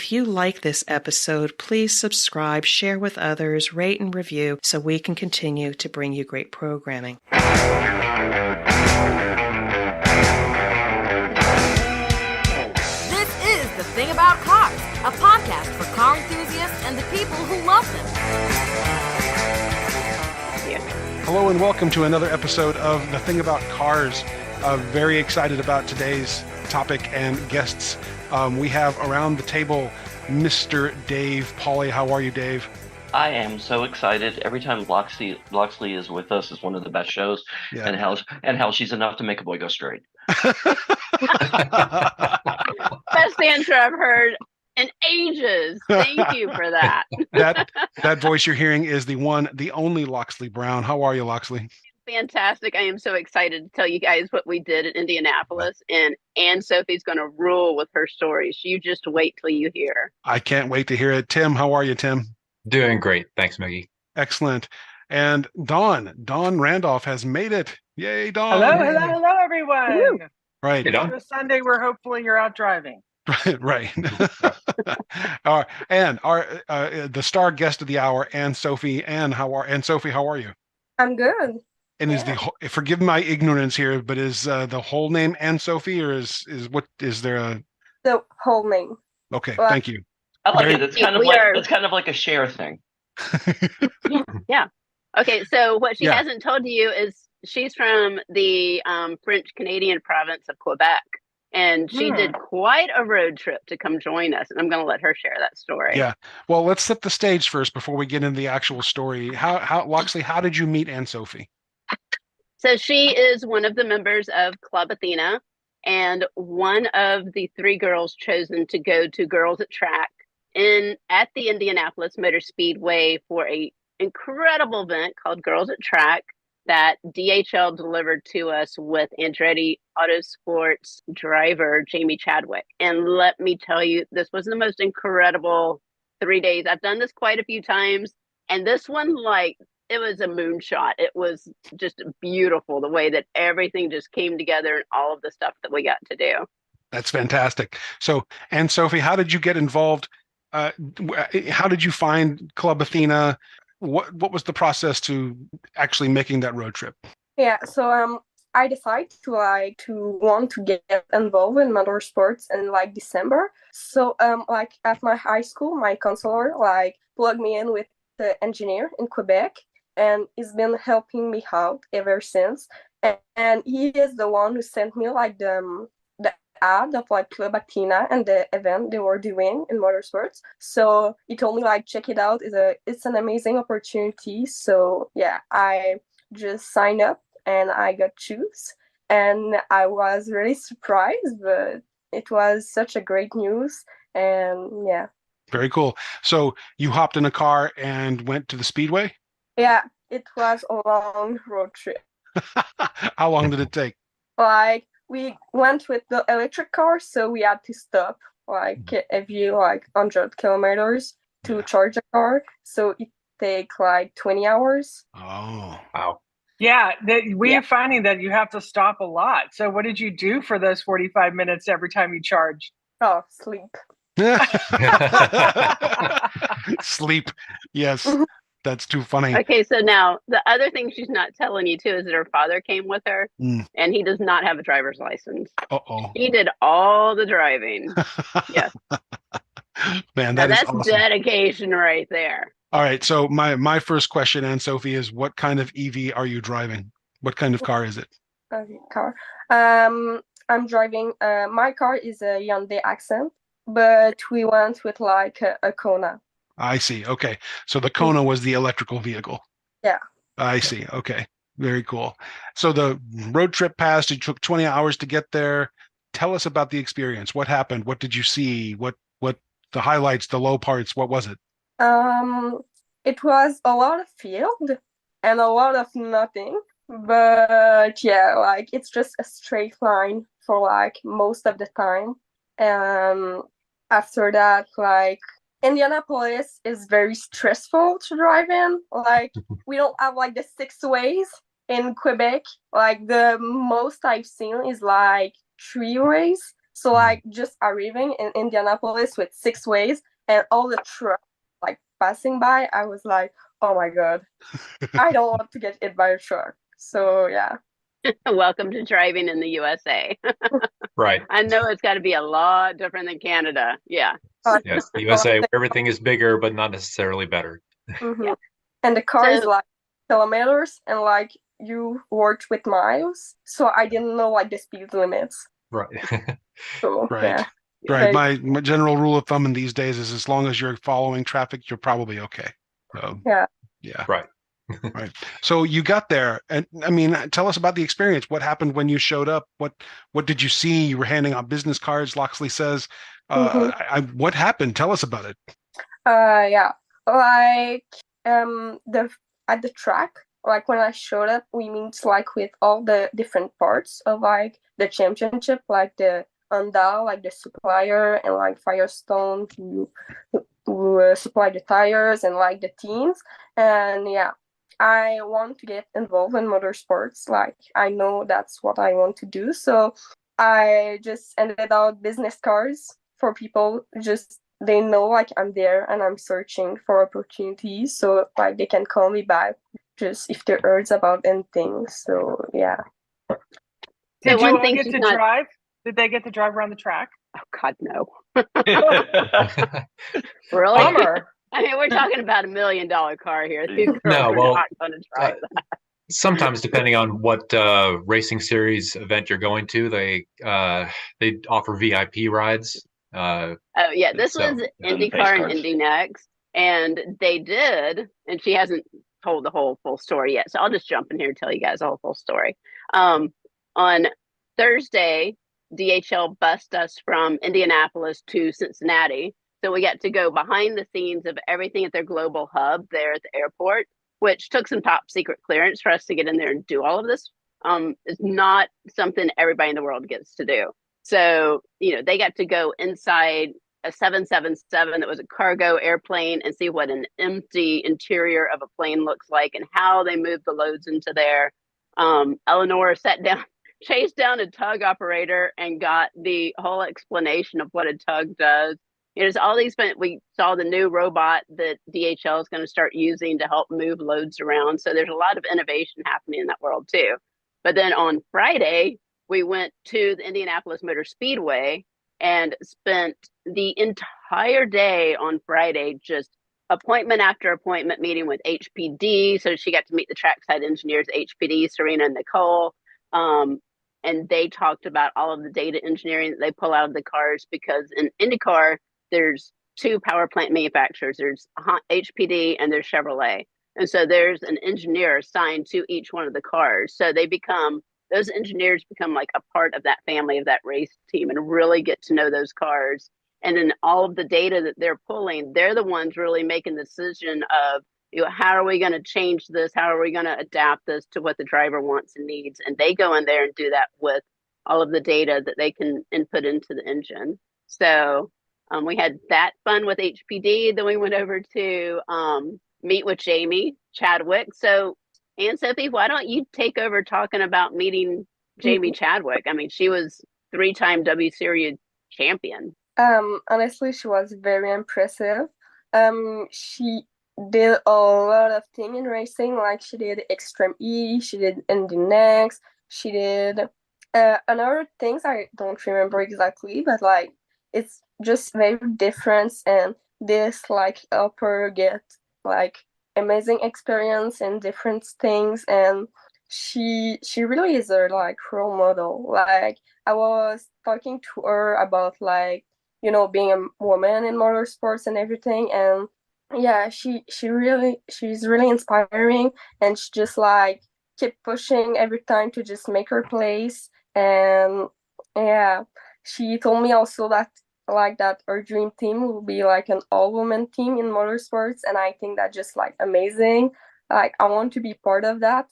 If you like this episode, please subscribe, share with others, rate and review so we can continue to bring you great programming. This is The Thing About Cars, a podcast for car enthusiasts and the people who love them. Hello and welcome to another episode of The Thing About Cars. Very excited about today's topic and guests. We have around the table Mr. Dave Pauly. How are you, Dave? I am so excited. Every time Loxley is with us is one of the best shows. Yeah. And how she's enough to make a boy go straight. Best answer I've heard in ages. Thank you for that. That voice you're hearing is the one, the only Loxley Brown. How are you, Loxley? Fantastic. I am so excited to tell you guys what we did in Indianapolis, and Ann Sophie's going to rule with her stories. You just wait till you hear. I can't wait to hear it. Tim, how are you, Tim? Doing great. Thanks, Maggie. Excellent. And Dawn Randolph has made it. Yay, Dawn. Hello, everyone. Woo. Right. Hey, Dawn. It's Sunday where hopefully you're out driving. Right. And our the star guest of the hour, Ann Sophie. Ann Sophie, how are you? I'm good. And forgive my ignorance here, but is the whole name Ann Sophie, or is there the whole name? Okay, thank you. I like it. It's kind of like a share thing. Yeah. Okay. So what she hasn't told you is she's from the French Canadian province of Quebec, and she did quite a road trip to come join us. And I'm going to let her share that story. Yeah. Well, let's set the stage first before we get into the actual story. How Loxley, how did you meet Ann Sophie? So she is one of the members of Club Athena, and one of the three girls chosen to go to Girls at Track at the Indianapolis Motor Speedway for a incredible event called Girls at Track that DHL delivered to us with Andretti Autosports driver Jamie Chadwick. And let me tell you, this was the most incredible 3 days. I've done this quite a few times, and this one, it was a moonshot. It was just beautiful, the way that everything just came together and all of the stuff that we got to do. That's fantastic. So, Ann Sophie, how did you get involved? How did you find Club Athena? What was the process to actually making that road trip? Yeah, so I decided to want to get involved in motorsports in December. So at my high school, my counselor plugged me in with the engineer in Quebec, and he's been helping me out ever since. And he is the one who sent me the ad of Club Athena and the event they were doing in motorsports. So he told me check it out. It's an amazing opportunity. So yeah, I just signed up and I got choose. And I was really surprised, but it was such a great news. And yeah. Very cool. So you hopped in a car and went to the Speedway? Yeah, it was a long road trip. How long did it take? We went with the electric car, so we had to stop every 100 kilometers to charge a car. So it takes 20 hours. Oh, wow. Yeah, are finding that you have to stop a lot. So what did you do for those 45 minutes every time you charge? Oh, sleep. Sleep. Yes. That's too funny. Okay, so now the other thing she's not telling you too is that her father came with her, and he does not have a driver's license. Uh-oh. He did all the driving. Yes. Man, that's awesome. Dedication right there. All right, so my first question, Ann Sophie, is what kind of EV are you driving? What kind of car is it? Car. I'm driving. My car is a Hyundai Accent, but we went with a Kona. I see. Okay. So the Kona was the electrical vehicle. Yeah. I see. Okay. Very cool. So the road trip passed. It took 20 hours to get there. Tell us about the experience. What happened? What did you see? What the highlights, the low parts? What was it? It was a lot of field and a lot of nothing. But yeah, it's just a straight line for most of the time. And after that, Indianapolis is very stressful to drive in. We don't have the 6 ways in Quebec. The most I've seen is 3 ways. So like just arriving in Indianapolis with 6 ways and all the trucks like passing by, I was like, oh my God, I don't want to get hit by a truck. So yeah. Welcome to driving in the USA. Right. I know it's got to be a lot different than Canada. Yeah. Yes, the USA, where everything is bigger, but not necessarily better. Mm-hmm. Yeah. And the car is like kilometers, and like you worked with miles, so I didn't know like the speed limits. Right. So, Right. yeah. Right. My general rule of thumb in these days is as long as you're following traffic, you're probably okay. So, yeah. Right. Right. So you got there, and I mean, tell us about the experience. What happened when you showed up? What did you see? You were handing out business cards, Loxley says. What happened? Tell us about it. Yeah. Like at the track, like when I showed up, we meet like with all the different parts of like the championship, like the Honda, like the supplier, and like Firestone who supply the tires, and like the teams. And yeah, I want to get involved in motorsports. Like I know that's what I want to do. So I just ended out business cards for people. Just they know like I'm there and I'm searching for opportunities. So like they can call me back just if they heard about anything. So yeah. Did you all get to drive? Did they get to drive around the track? Oh God, no. Really? Bummer. I mean, we're talking about $1 million car here. These girls No, are well, not going to drive that. Sometimes, depending on what racing series event you're going to, they offer VIP rides. Oh yeah, this was IndyCar and Indy next, and they did, and she hasn't told the whole full story yet, so I'll just jump in here and tell you guys the whole full story. On Thursday, DHL bussed us from Indianapolis to Cincinnati, so we got to go behind the scenes of everything at their global hub there at the airport, which took some top secret clearance for us to get in there and do all of this. It's not something everybody in the world gets to do. So, they got to go inside a 777 that was a cargo airplane and see what an empty interior of a plane looks like and how they move the loads into there. Eleanor chased down a tug operator and got the whole explanation of what a tug does. There's all these, we saw the new robot that DHL is going to start using to help move loads around. So there's a lot of innovation happening in that world too. But then on Friday, we went to the Indianapolis Motor Speedway and spent the entire day on Friday just appointment after appointment meeting with HPD. So she got to meet the trackside engineers, HPD, Serena and Nicole. And they talked about all of the data engineering that they pull out of the cars, because in IndyCar, there's two power plant manufacturers. There's HPD and there's Chevrolet. And so there's an engineer assigned to each one of the cars. So those engineers become like a part of that family, of that race team, and really get to know those cars. And then all of the data that they're pulling, they're the ones really making the decision of, how are we going to change this? How are we going to adapt this to what the driver wants and needs? And they go in there and do that with all of the data that they can input into the engine. So we had that fun with HPD. Then we went over to meet with Jamie Chadwick. So, Anne Sophie, why don't you take over talking about meeting Jamie Chadwick? I mean, she was 3-time W Series champion. Honestly, she was very impressive. She did a lot of things in racing. Like she did Extreme E, she did Indy Next, she did another things I don't remember exactly, but like it's just very different, and this like help her get like amazing experience and different things, and she really is a like role model. Like I was talking to her about like being a woman in motorsports and everything, and yeah, she's really inspiring, and she just like keep pushing every time to just make her place. And yeah, she told me also that her dream team will be like an all-woman team in motorsports, and I think that's just like amazing. Like I want to be part of that.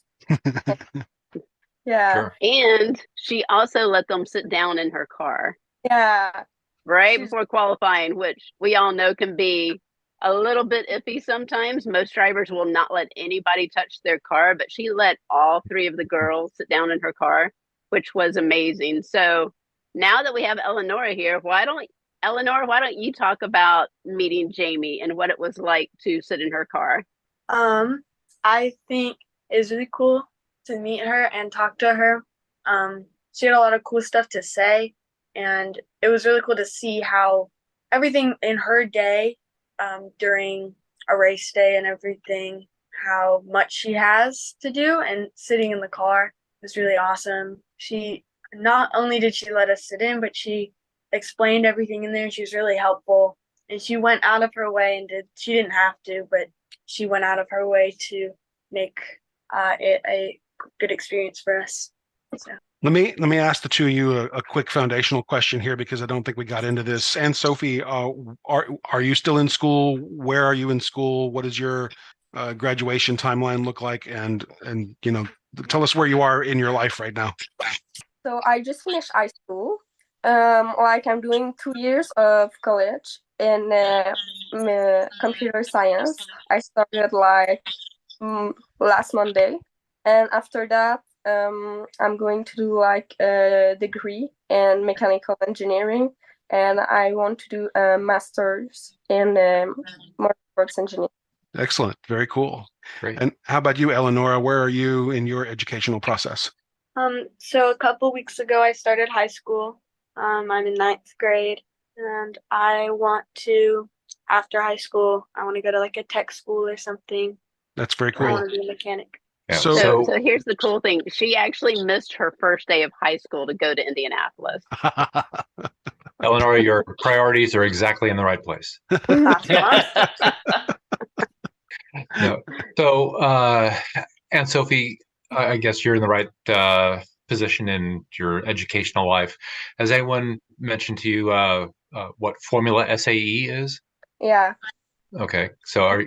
Yeah. Sure. And she also let them sit down in her car. Yeah. Right before qualifying, which we all know can be a little bit iffy sometimes. Most drivers will not let anybody touch their car, but she let all 3 of the girls sit down in her car, which was amazing. So now that we have Eleonora here, why don't you talk about meeting Jamie and what it was like to sit in her car? I think it was really cool to meet her and talk to her. She had a lot of cool stuff to say, and it was really cool to see how everything in her day, during a race day and everything, how much she has to do, and sitting in the car was really awesome. She not only did she let us sit in, but she explained everything in there. She was really helpful, and she went out of her way she didn't have to, but she went out of her way to make it a good experience for us. So. Let me ask the two of you a quick foundational question here, because I don't think we got into this. And Sophie, are you still in school? Where are you in school? What does your graduation timeline look like? And tell us where you are in your life right now. So I just finished high school. I'm doing 2 years of college in computer science. I started last Monday, and after that, I'm going to do a degree in mechanical engineering, and I want to do a master's in motorsports engineering. Excellent, very cool. Great. And how about you, Eleonora? Where are you in your educational process? So a couple weeks ago, I started high school. I'm in 9th grade, and after high school, I want to go to a tech school or something. That's very cool. I want to be a mechanic. Yeah. So here's the cool thing. She actually missed her first day of high school to go to Indianapolis. Eleonora, your priorities are exactly in the right place. No. So, and Sophie, I guess you're in the right position in your educational life. Has anyone mentioned to you what Formula SAE is? Yeah. Okay. So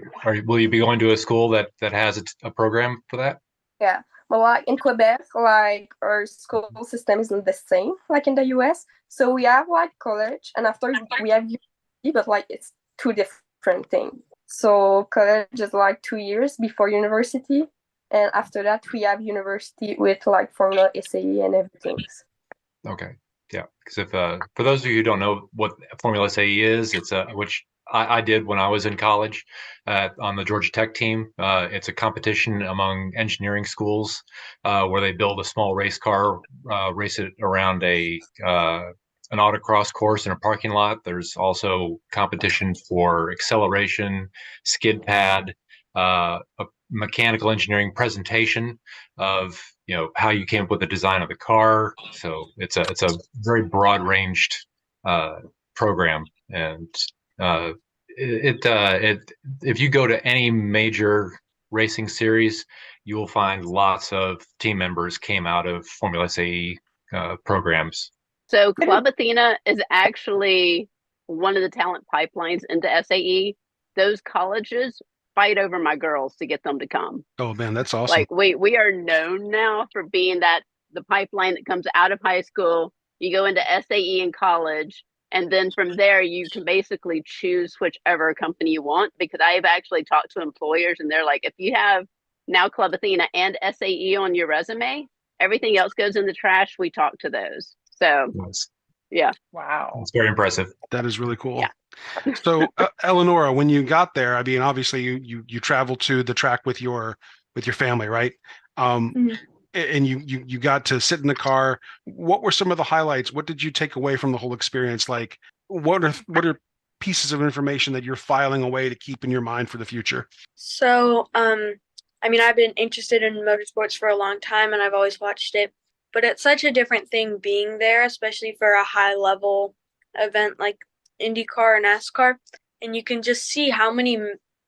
will you be going to a school that has a program for that? Yeah. But in Quebec, our school system isn't the same like in the US. So we have college, and after we have university, but it's two different things. So college is 2 years before university, and after that we have university with Formula SAE and everything. Okay. Yeah. Because if for those of you who don't know what Formula SAE is, it's which I did when I was in college on the Georgia Tech team. It's a competition among engineering schools where they build a small race car, race it around an autocross course in a parking lot. There's also competition for acceleration, skid pad, a mechanical engineering presentation of how you came up with the design of the car. So it's a very broad ranged program, and if you go to any major racing series, you will find lots of team members came out of Formula SAE programs. So Club Athena is actually one of the talent pipelines into SAE. Those colleges fight over my girls to get them to come. Oh man, that's awesome. We are known now for being the pipeline that comes out of high school. You go into SAE in college, and then from there you can basically choose whichever company you want, because I've actually talked to employers and they're like, if you have now Club Athena and SAE on your resume, everything else goes in the trash. We talk to those. So Nice. Yeah. Wow. That's very impressive. That is really cool. Yeah. So Eleonora, when you got there, I mean, obviously you traveled to the track with your family, right? Mm-hmm. And you got to sit in the car. What were some of the highlights? What did you take away from the whole experience? What are pieces of information that you're filing away to keep in your mind for the future? So, I mean, I've been interested in motorsports for a long time, and I've always watched it. But it's such a different thing being there, especially for a high-level event like IndyCar and NASCAR. And you can just see how many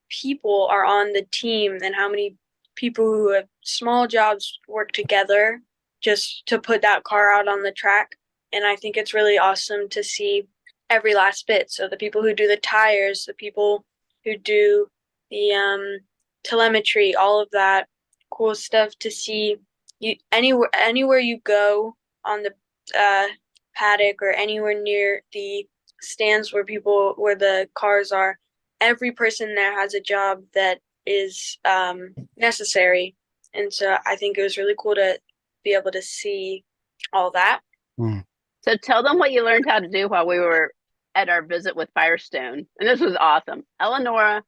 people are on the team and how many people who have small jobs work together just to put that car out on the track. And I think it's really awesome to see every last bit. So the people who do the tires, the people who do the telemetry, all of that cool stuff to see. Anywhere you go on the paddock or anywhere near the stands where the cars are, every person there has a job that is necessary. And so I think it was really cool to be able to see all that. So tell them what you learned how to do while we were at our visit with Firestone. And this was awesome. Eleonora,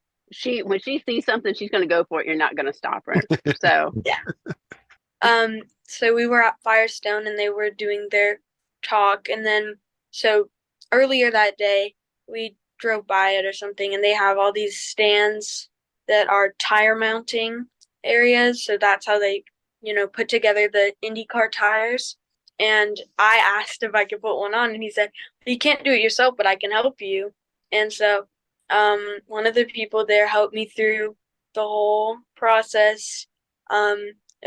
when she sees something, she's going to go for it. You're not going to stop her. So yeah. So we were at Firestone and they were doing their talk, and then so earlier that day we drove by it or something, and they have all these stands that are tire mounting areas. So that's how they, put together the IndyCar tires. And I asked if I could put one on, and he said, "You can't do it yourself, but I can help you." And so one of the people there helped me through the whole process of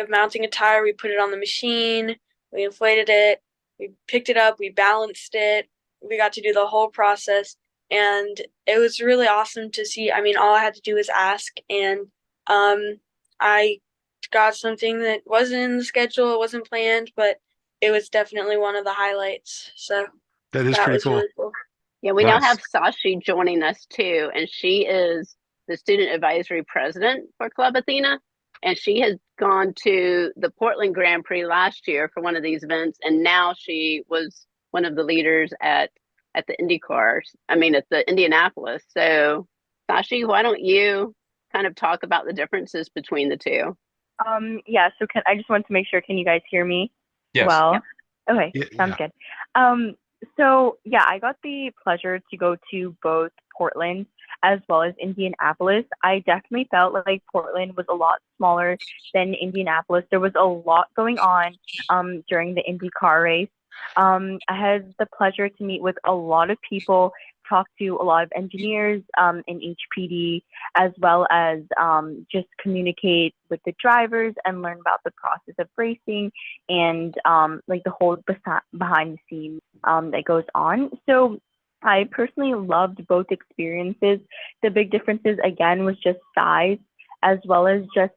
mounting a tire. We put it on the machine, we inflated it, we picked it up, we balanced it. We got to do the whole process, and it was really awesome to see. I mean, all I had to do was ask, and I got something that wasn't in the schedule, it wasn't planned, but it was definitely one of the highlights. So that is pretty cool. Really cool. Yeah, we now have Sashi joining us too, and she is the student advisory president for Club Athena, and she has gone to the Portland Grand Prix last year for one of these events, and now she was one of the leaders at the at the Indianapolis. So Sashi, why don't you kind of talk about the differences between the two? Yeah, so I just want to make sure, can you guys hear me? Yes. Well, yep. Okay, sounds good. So yeah, I got the pleasure to go to both Portland as well as Indianapolis. I definitely felt like Portland was a lot smaller than Indianapolis. There was a lot going on during the Indy car race. I had the pleasure to meet with a lot of people, talk to a lot of engineers in HPD, as well as just communicate with the drivers and learn about the process of racing and like the whole behind the scenes that goes on. So I personally loved both experiences. The big differences, again, was just size, as well as just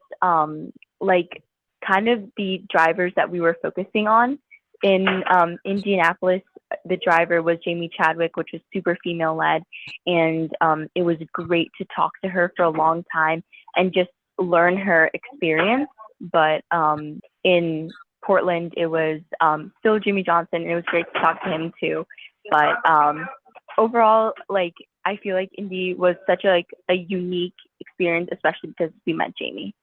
like kind of the drivers that we were focusing on. In Indianapolis, the driver was Jamie Chadwick, which was super female-led, and it was great to talk to her for a long time and just learn her experience. But in Portland, it was still Jimmy Johnson, and it was great to talk to him too. But overall, like, I feel like Indy was such a unique experience, especially because we met Jamie.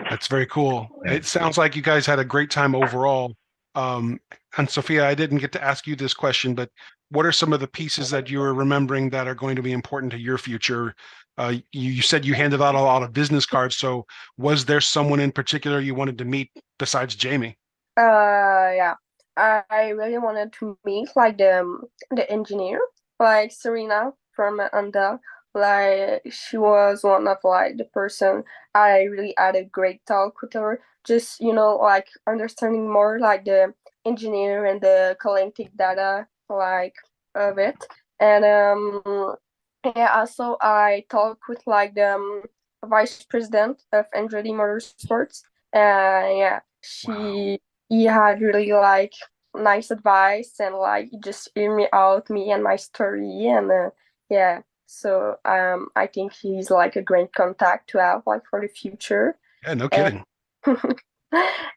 That's very cool. It sounds like you guys had a great time overall. And Sophia, I didn't get to ask you this question, but what are some of the pieces that you are remembering that are going to be important to your future? You said you handed out a lot of business cards. So was there someone in particular you wanted to meet besides Jamie? Yeah, I really wanted to meet like the engineer, like Serena from Anda. Like, she was one of like the person I really had a great talk with her. Just, like understanding more like the engineer and the collecting data like of it. And yeah, also I talked with like the vice president of Andretti Motorsports. Yeah, he had really like nice advice, and like he just hear me out, me and my story, and yeah. So I think he's like a great contact to have like for the future. Yeah, no kidding.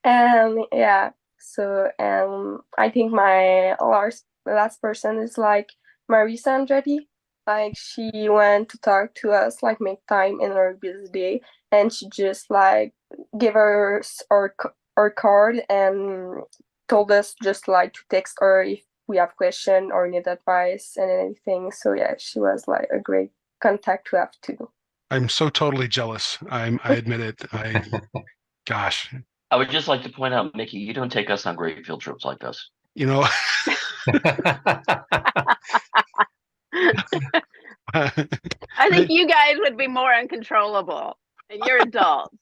And yeah, so I think my last person is like Marisa Andretti. Like, she went to talk to us, like make time in her busy day, and she just like gave us our card and told us just like to text her if we have question or need advice and anything. So yeah, she was like a great contact to have too. I'm so totally jealous. I admit it. Gosh. I would just like to point out, Mickey, you don't take us on great field trips like this. I think you guys would be more uncontrollable, and you're adults.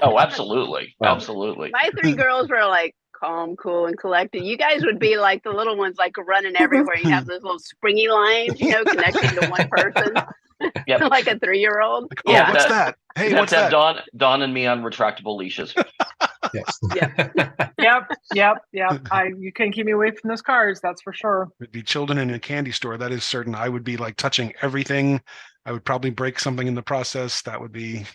Oh, absolutely. Absolutely. My three girls were like calm, cool, and collected. You guys would be like the little ones, like running everywhere. You have those little springy lines, connecting to one person. Yep. Like a 3-year-old. Like, yeah. What's that? Hey, what's that? Dawn and me on retractable leashes. Yes. Yep. You couldn't keep me away from those cars, that's for sure. It'd be children in a candy store, that is certain. I would be like touching everything. I would probably break something in the process. That would be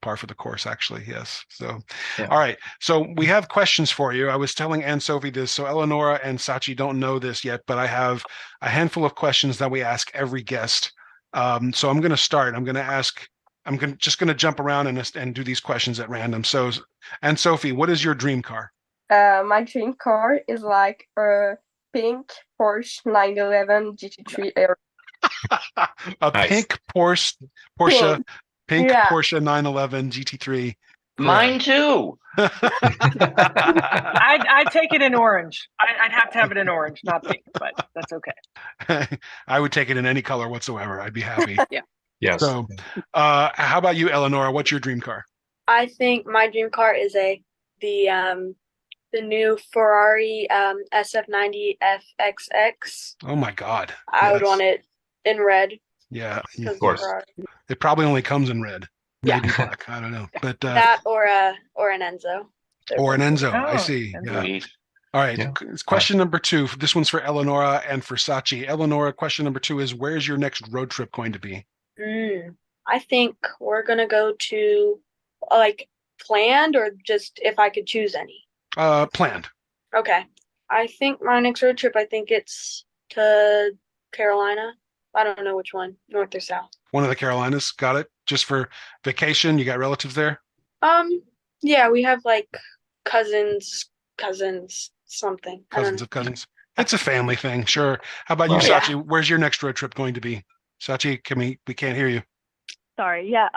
par for the course, actually. Yes. So, all right. So we have questions for you. I was telling Anne-Sophie this. So Eleonora and Sachi don't know this yet, but I have a handful of questions that we ask every guest. So I'm going to start. Just going to jump around and do these questions at random. So, Anne-Sophie, what is your dream car? My dream car is like a pink Porsche 911 GT3 Air. Nice. Pink Porsche, pink Porsche 911 GT3. Mine too. I'd take it in orange. I'd have to have it in orange, not pink, but that's okay. I would take it in any color whatsoever. I'd be happy. Yeah. Yes. So, how about you, Eleonora? What's your dream car? I think my dream car is the new Ferrari SF90 FXX. Oh my God! I would want it in red. Yeah, of course. It probably only comes in red. Maybe black. I don't know, but that or an Enzo. Or an Enzo. I see. Yeah. All right. Yeah. Question number 2. This one's for Eleonora and for Sachi. Eleonora, question number 2 is: where's your next road trip going to be? I think we're gonna go to planned, or just if I could choose any. Planned. Okay. I think my next road trip, I think it's to Carolina. I don't know which one, north or south. One of the Carolinas. Got it. Just for vacation. You got relatives there? Yeah, we have cousins, something. Cousins of cousins. It's a family thing. Sure. How about you, Sachi? Yeah. Where's your next road trip going to be? Sachi, we can't hear you. Sorry. Yeah.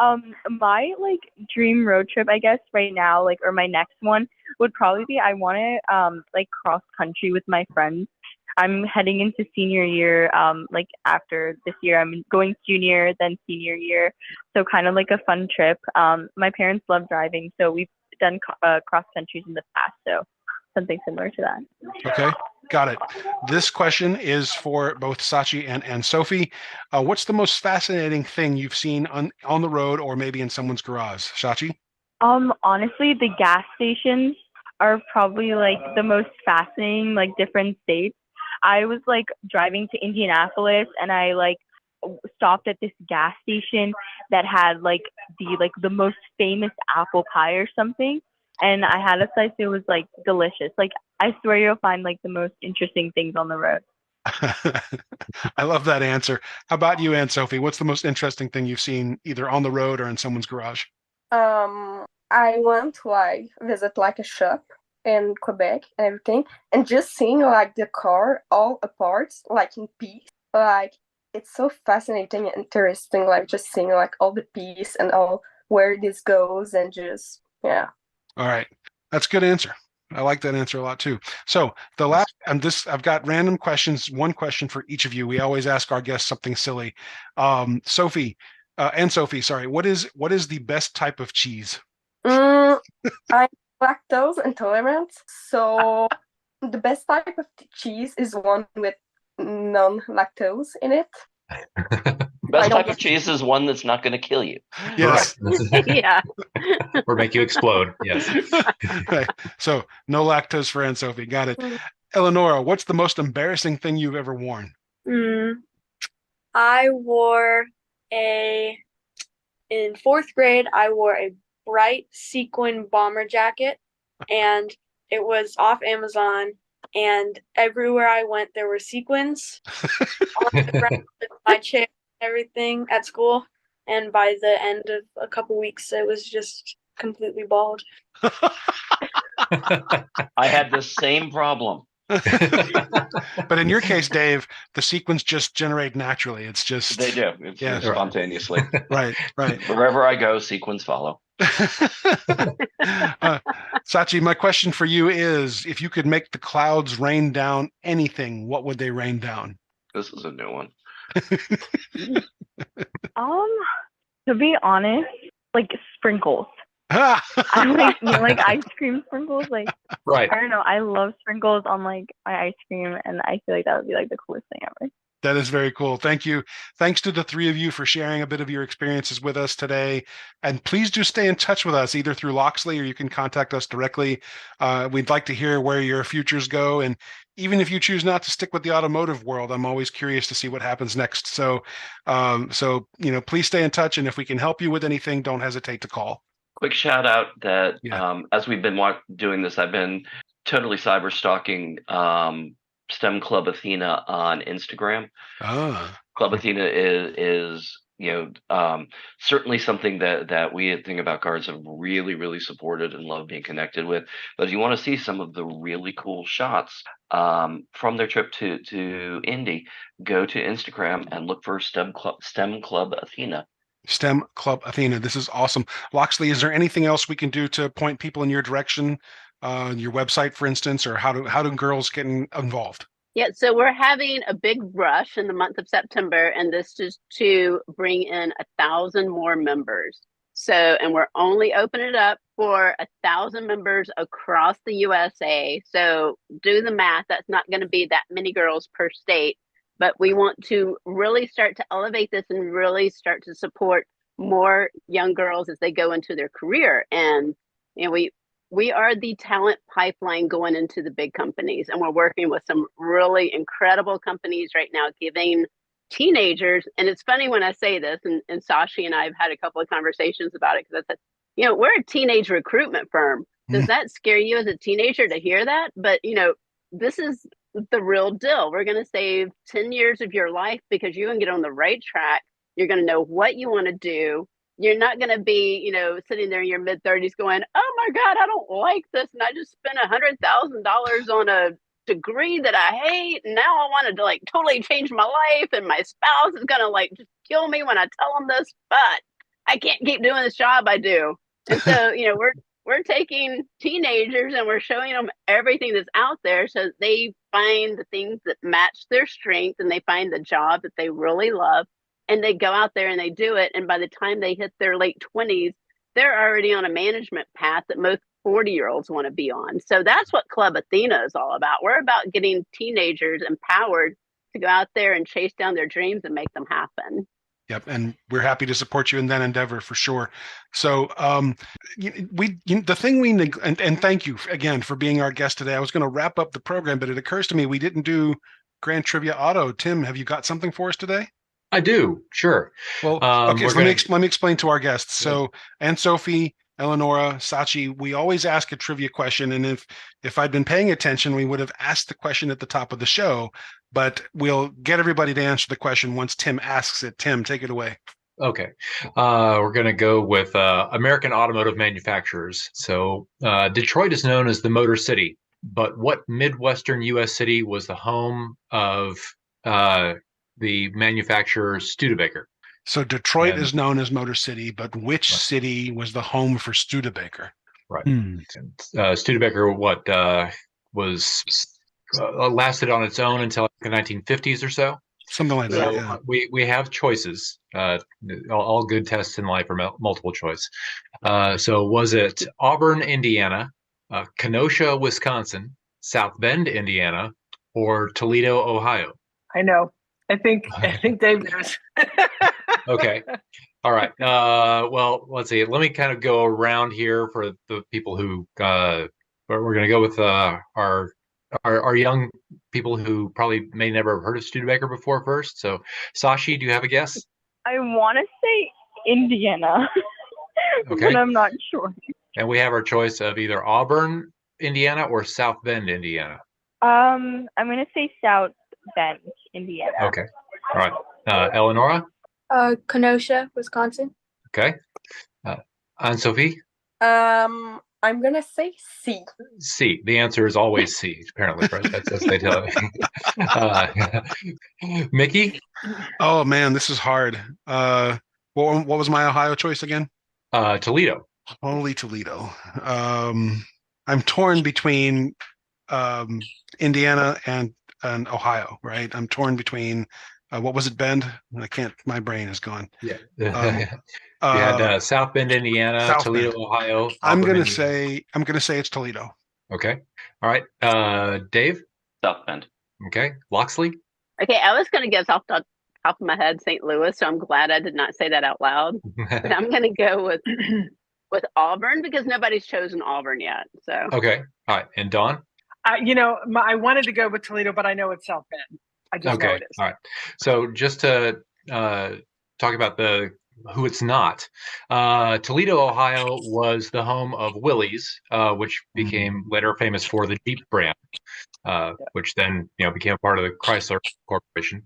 My dream road trip, I guess, right now, or my next one would probably be, I want to cross country with my friends. I'm heading into senior year. After this year, I'm going junior, then senior year. So kind of like a fun trip. My parents love driving, so we've done cross countries in the past. So something similar to that. Okay. Got it. This question is for both Sachi and Anne-Sophie. What's the most fascinating thing you've seen on the road or maybe in someone's garage? Sachi? Honestly, the gas stations are probably the most fascinating, different states. I was driving to Indianapolis and I stopped at this gas station that had the most famous apple pie or something. And I had a slice. It was delicious. I swear you'll find the most interesting things on the road. I love that answer. How about you, Anne-Sophie? What's the most interesting thing you've seen either on the road or in someone's garage? I went to visit a shop in Quebec and everything, and just seeing the car all apart, in piece. It's so fascinating and interesting. Just seeing all the piece and all where this goes, and just All right, that's a good answer. I like that answer a lot too. So the last, I've got random questions. One question for each of you. We always ask our guests something silly. Anne-Sophie, sorry. What is the best type of cheese? I'm lactose intolerant, so the best type of cheese is one with non-lactose in it. Best type of cheese is one that's not going to kill you. Yes. Yeah. Or make you explode. Yes. Right. So no lactose for Anne-Sophie. Got it. Eleonora, what's the most embarrassing thing you've ever worn? I wore in 4th grade, I wore a bright sequin bomber jacket, and it was off Amazon, and everywhere I went there were sequins on the ground of my chair, everything at school, and by the end of a couple weeks it was just completely bald. I had the same problem. But in your case, Dave, the sequins just generate naturally. It's just they do. It's spontaneously. Right. Wherever I go, sequins follow. Sachi, my question for you is: if you could make the clouds rain down anything, what would they rain down? This is a new one. To be honest, sprinkles. I like ice cream sprinkles. Right. I don't know. I love sprinkles on my ice cream, and I feel that would be the coolest thing ever. That is very cool. Thank you. Thanks to the three of you for sharing a bit of your experiences with us today. And please do stay in touch with us either through Loxley or you can contact us directly. We'd like to hear where your futures go. And even if you choose not to stick with the automotive world, I'm always curious to see what happens next. So, please stay in touch. And if we can help you with anything, don't hesitate to call. Quick shout out that as we've been doing this, I've been totally cyber stalking STEM Club Athena on Instagram. Club Athena is certainly something that we at Think About Cars have really, really supported and love being connected with. But if you want to see some of the really cool shots from their trip to Indy, go to Instagram and look for STEM Club Athena. STEM Club Athena. This is awesome. Loxley, is there anything else we can do to point people in your direction? Your website, for instance, or how do girls get involved? Yeah, so we're having a big rush in the month of September, and this is to bring in 1,000 more members. So, and we're only opening it up for 1,000 members across the USA. So do the math. That's not going to be that many girls per state, but we want to really start to elevate this and really start to support more young girls as they go into their career. And we are the talent pipeline going into the big companies, and we're working with some really incredible companies right now, giving teenagers. And it's funny when I say this, and Sashi and I have had a couple of conversations about it, because I said, we're a teenage recruitment firm. Does that scare you as a teenager to hear that? But, this is the real deal. We're going to save 10 years of your life because you're going to get on the right track. You're going to know what you want to do. You're not going to be, sitting there in your mid-30s going, oh my God, I don't like this. And I just spent $100,000 on a degree that I hate. And now I want to totally change my life. And my spouse is going to just kill me when I tell them this, but I can't keep doing this job I do. And so, we're taking teenagers and we're showing them everything that's out there so they find the things that match their strength and they find the job that they really love. And they go out there and they do it. And by the time they hit their late 20s, they're already on a management path that most 40-year-olds want to be on. So that's what Club Athena is all about. We're about getting teenagers empowered to go out there and chase down their dreams and make them happen. Yep, and we're happy to support you in that endeavor for sure. So, the thing and thank you again for being our guest today. I was going to wrap up the program, but it occurs to me we didn't do Grand Trivia Auto. Tim, have you got something for us today? I do, sure. Well, okay. So let me explain to our guests. So, and Sophie, Eleonora, Sachi, we always ask a trivia question, and if I'd been paying attention, we would have asked the question at the top of the show. But we'll get everybody to answer the question once Tim asks it. Tim, take it away. Okay, we're going to go with American automotive manufacturers. So, Detroit is known as the Motor City, but what Midwestern U.S. city was the home of the manufacturer Studebaker? So Detroit is known as Motor City, but which city was the home for Studebaker? Right. Studebaker, was lasted on its own until the 1950s or so. Something like that. Yeah. We have choices. All good tests in life are multiple choice. So was it Auburn, Indiana, Kenosha, Wisconsin, South Bend, Indiana, or Toledo, Ohio? I know. I think Dave knows. Okay. All right. Well, let's see. Let me kind of go around here for the people who we're going to go with our young people who probably may never have heard of Studebaker before first. So, Sashi, do you have a guess? I want to say Indiana, okay, but I'm not sure. And we have our choice of either Auburn, Indiana, or South Bend, Indiana. I'm going to say South Bend, Indiana. Okay. All right. Eleonora? Kenosha, Wisconsin. Okay. Anne-Sophie? I'm gonna say C. C. The answer is always C, apparently, right? That's as they tell me. Mickey? Oh man, this is hard. What was my Ohio choice again? Toledo. Holy Toledo. I'm torn between Indiana and Ohio, right? I'm torn between what was it, Bend? My brain is gone. Yeah. You had South Bend, Indiana, Toledo, Bend. Ohio. I'm gonna say it's Toledo. Okay. All right. Dave? South Bend. Okay. Loxley? Okay, I was going to guess off the top of my head St. Louis, so I'm glad I did not say that out loud. But I'm going to go with Auburn because nobody's chosen Auburn yet. So okay, all right, and Dawn. I wanted to go with Toledo, but I know it's South Bend. I just know it is. All right. So just to talk about who it's not, Toledo, Ohio was the home of Willys, which became later famous for the Jeep brand, which then became a part of the Chrysler Corporation.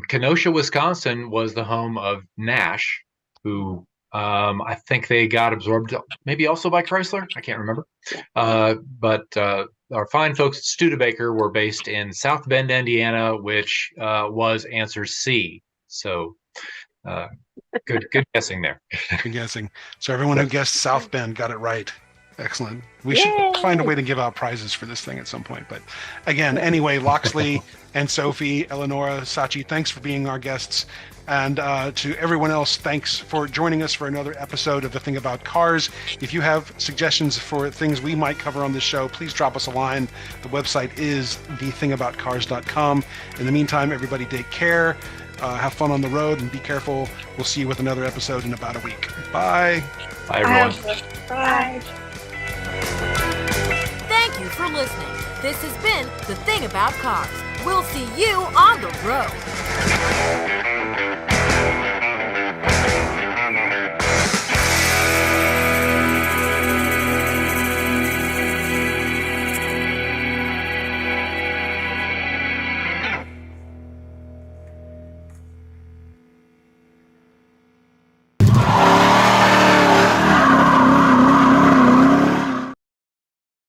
Kenosha, Wisconsin was the home of Nash, who I think they got absorbed maybe also by Chrysler. I can't remember. But our fine folks at Studebaker were based in South Bend, Indiana, which was answer C. So good guessing there. Good guessing. So everyone who guessed South Bend got it right. Excellent. We should find a way to give out prizes for this thing at some point. But again, anyway, Loxley and Sophie, Eleonora, Sachi, thanks for being our guests. And to everyone else, thanks for joining us for another episode of The Thing About Cars. If you have suggestions for things we might cover on this show, please drop us a line. The website is thethingaboutcars.com. In the meantime, everybody take care. Have fun on the road and be careful. We'll see you with another episode in about a week. Bye. Bye, everyone. Bye. Thank you for listening. This has been The Thing About Cars. We'll see you on the road.